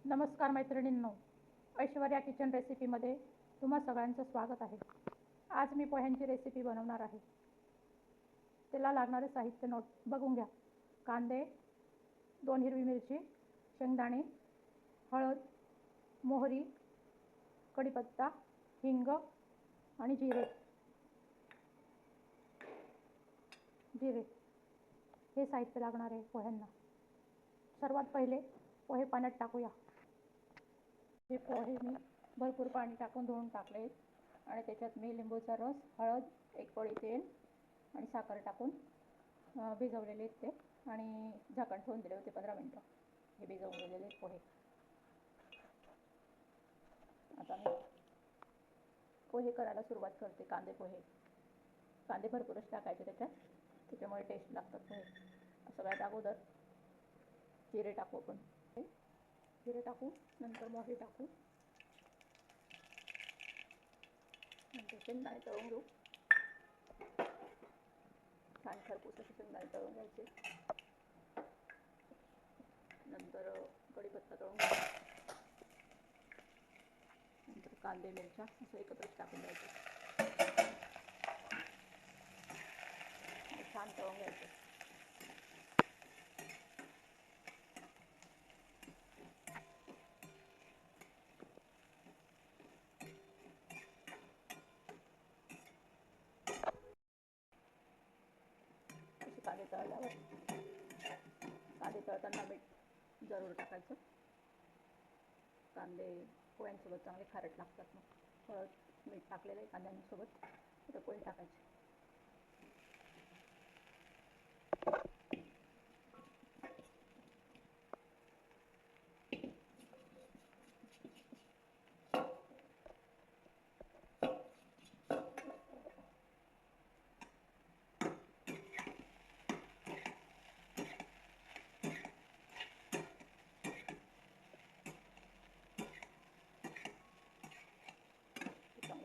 नमस्कार मैत्रिणींनो, ऐश्वर्या किचन रेसिपीमध्ये तुम्हा सगळ्यांचं स्वागत आहे। आज मी पोह्यांची रेसिपी बनवणार आहे। त्याला लागणारे साहित्य नोट बघून घ्या। कांदे, 2 हिरवी मिरची, शेंगदाणे, हळद, मोहरी, कढीपत्ता, हिंग आणि जिरे हे साहित्य लागणार आहे पोह्यांना। सर्वात पहिले पोहे पाण्यात टाकूया। हे पोहे मी भरपूर पाणी टाकून धुवून टाकले आणि त्याच्यात मी लिंबूचा रस, हळद, 1 पळी तेल आणि साखर टाकून भिजवलेले आहेत ते आणि झाकण ठेवून दिले होते 15 मिनिटं। हे भिजवून गेलेले पोहे। आता मी पोहे करायला सुरुवात करते। कांदे भरपूरच टाकायचे त्याच्यामुळे टेस्ट लागतात पोहे। सगळ्यात अगोदर जिरे टाकू आपण। जिरे टाकू, नंतर मोहरी टाकू, नंतर शेंगदाणे तळून घेऊ। छान खरपूस असे शेंगदाणे तळून घ्यायचे। नंतर कढीपत्ता तळून घ्यायचा। नंतर कांदे, मिरच्या असं एकत्रच टाकून द्यायचं। छान तळून घ्यायचं। कांदे तळल्यावर कांदे तळताना मीठ जरूर टाकायचं। कांदे पोह्यांसोबत चांगले खारट लागतात। मग हळद मीठ टाकलेलं आहे कांद्यांसोबत, तर पोहे टाकायचे।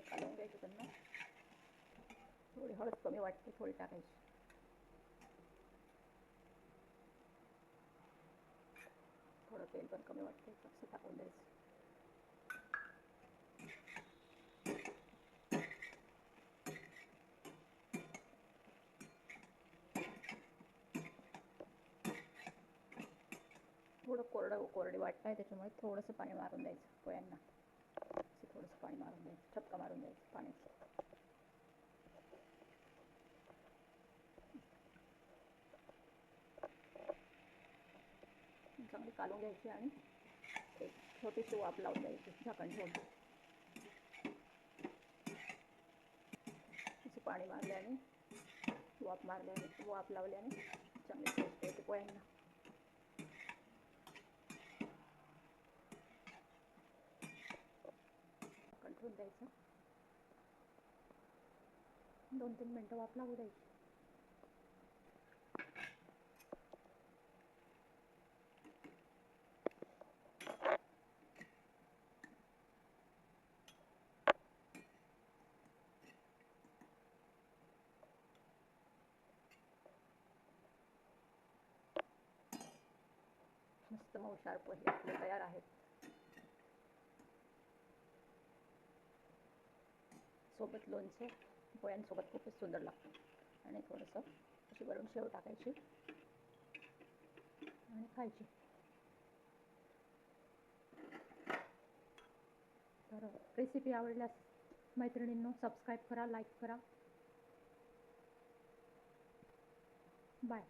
कालवून घ्यायचं त्यांना। थोडी हळद कमी वाटते, थोडी टाकायची। थोडं तेल पण कमी वाटते, असं टाकून द्यायचं। थोडं कोरडे वाटत आहे, त्याच्यामुळे थोडंसं पाणी मारून द्यायचं पोह्यांना। थोडंसं पाणी मारून द्यायचं, चपका मारून द्यायचं पाण्याचं। चांगली कालवून घ्यायची आणि एक छोटीशी वाफ लावून द्यायची झाकण ठेवून। पाणी मारल्याने, वाफ लावल्याने चांगली टेस्ट येते पोह्यांना। झाकण ठेवून द्यायचं, 2-3 मिनिटं वाफ लागू द्यायची। मस्त मऊशार पोहे आपले तयार आहेत। सोबत लोणचं पोह्यांसोबत खूपच सुंदर लागतं। आणि थोडंसं अशी वरून शेव टाकायची आणि खायची। तर रेसिपी आवडल्यास मैत्रिणींनो सबस्क्राईब करा, लाईक करा। बाय।